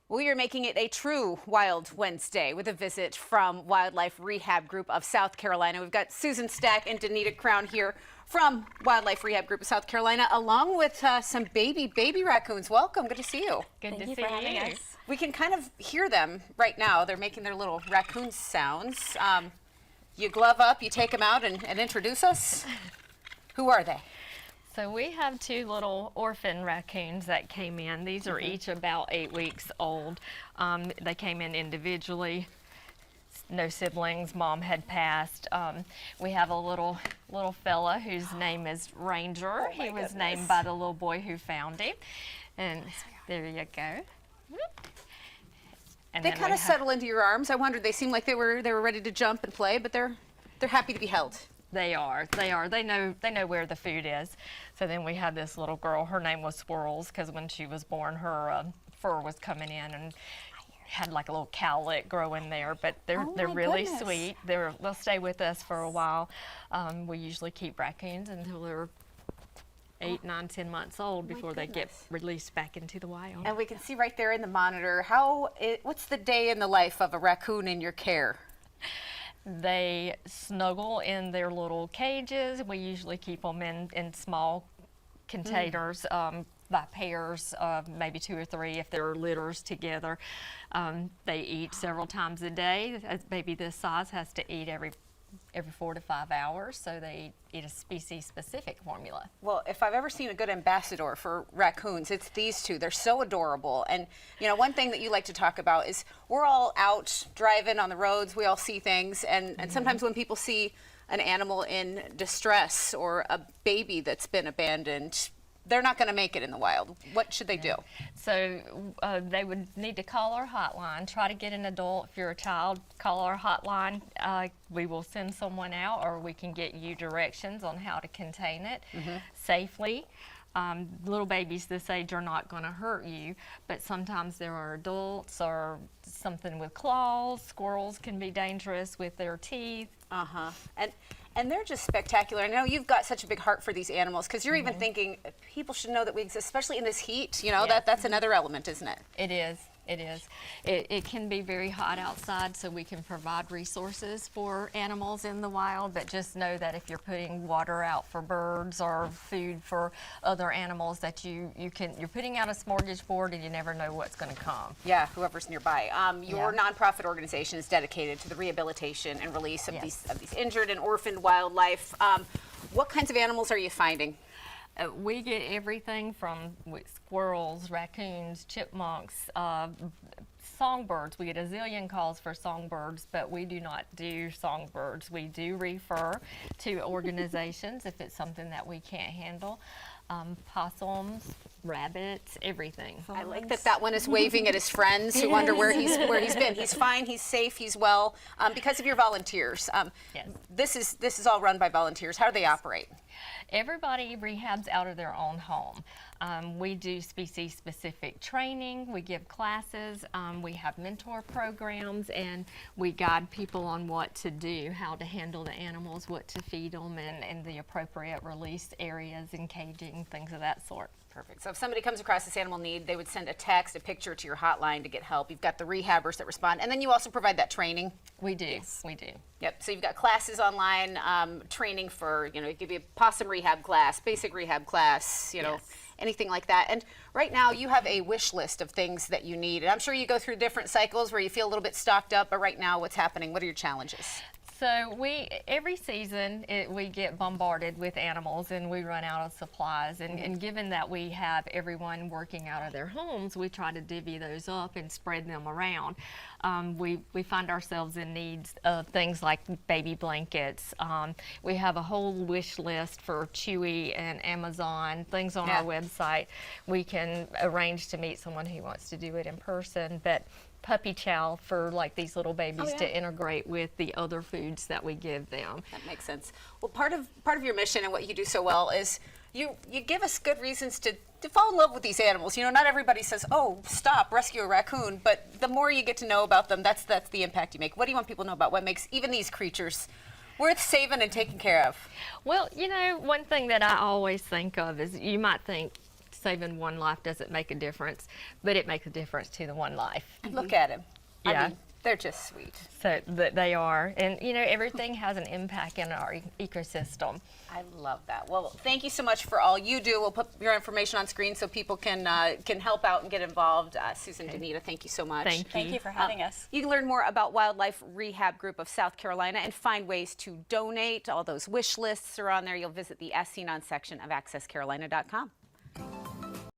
We are making it a true Wild Wednesday with a visit from Wildlife Rehab Group of South Carolina. We've got Susan Stack and Donita Crown here from Wildlife Rehab Group of South Carolina, along with some baby raccoons. Welcome. Good to see you. Good to see you. We can kind of hear them right now. They're making their little raccoon sounds. You glove up, you take them out and introduce us. Who are they? So we have two little orphan raccoons that came in. These are each about 8 weeks old. They came in individually. No siblings. Mom had passed. We have a little fella whose name is Ranger. Oh, he was named by the little boy who found him. And there you go. And they kind of settle into your arms. I wondered, they seemed like they were ready to jump and play, but they're happy to be held. They are. They know where the food is. So then we had this little girl. Her name was Swirls because when she was born, her fur was coming in and had like a little cowlick growing there. But they're really sweet. They'll stay with us for a while. We usually keep raccoons until they're 8, 9, 10 months old before they get released back into the wild. And we can see right there in the monitor what's the day in the life of a raccoon in your care? They snuggle in their little cages. We usually keep them in small containers by pairs, maybe 2 or 3 if they're litters together. They eat several times a day. A baby this size has to eat every 4 to 5 hours, so they eat a species-specific formula. Well, if I've ever seen a good ambassador for raccoons, it's these two. They're so adorable. And, you know, one thing that you like to talk about is we're all out driving on the roads. We all see things. And sometimes when people see an animal in distress or a baby that's been abandoned, they're not going to make it in the wild. What should they do? So they would need to call our hotline. Try to get an adult. If you're a child, call our hotline. We will send someone out, or we can get you directions on how to contain it safely. Little babies this age are not going to hurt you, but sometimes there are adults or something with claws. Squirrels can be dangerous with their teeth. And they're just spectacular. I know you've got such a big heart for these animals because you're even thinking people should know that we exist, especially in this heat. You know, that's another element, isn't it? It is. It is. It can be very hot outside, so we can provide resources for animals in the wild, but just know that if you're putting water out for birds or food for other animals, that you're putting out a smorgasbord and you never know what's going to come. Yeah, whoever's nearby. Your nonprofit organization is dedicated to the rehabilitation and release of these injured and orphaned wildlife. What kinds of animals are you finding? We get everything from squirrels, raccoons, chipmunks, songbirds. We get a zillion calls for songbirds, but we do not do songbirds. We do refer to organizations if it's something that we can't handle. Possums, rabbits, everything. I like that one is waving at his friends who wonder where he's been. He's fine, he's safe, he's well, because of your volunteers. This is all run by volunteers. How do they operate? Everybody rehabs out of their own home. We do species-specific training, we give classes, we have mentor programs, and we guide people on what to do, how to handle the animals, what to feed them, and the appropriate release areas and caging, things of that sort. Perfect. So if somebody comes across this animal need, they would send a text, a picture to your hotline to get help. You've got the rehabbers that respond, and then you also provide that training. We do. We do. Yep. So you've got classes online, training for, you know, give you a possum rehab class, basic rehab class, you know, anything like that. And right now you have a wish list of things that you need. And I'm sure you go through different cycles where you feel a little bit stocked up, but right now what's happening? What are your challenges? So every season we get bombarded with animals and we run out of supplies, and given that we have everyone working out of their homes, we try to divvy those up and spread them around. We find ourselves in needs of things like baby blankets. We have a whole wish list for Chewy and Amazon, things on our website. We can arrange to meet someone who wants to do it in person, but puppy chow for like these little babies to integrate with the other foods that we give them. That makes sense. Well, part of your mission and what you do so well is you give us good reasons to fall in love with these animals. You know, not everybody says, oh, stop, rescue a raccoon, but the more you get to know about them, that's the impact you make. What do you want people to know about what makes even these creatures worth saving and taking care of? Well, you know, one thing that I always think of is you might think saving one life doesn't make a difference, but it makes a difference to the one life. And look at him. I Yeah. mean, they're just sweet. So they are, and you know, everything has an impact in our ecosystem. I love that. Well, thank you so much for all you do. We'll put your information on screen so people can help out and get involved. Susan, Donita, thank you so much. Thank you. Thank you for having us. You can learn more about Wildlife Rehab Group of South Carolina and find ways to donate. All those wish lists are on there. You'll visit the SC Non section of accesscarolina.com.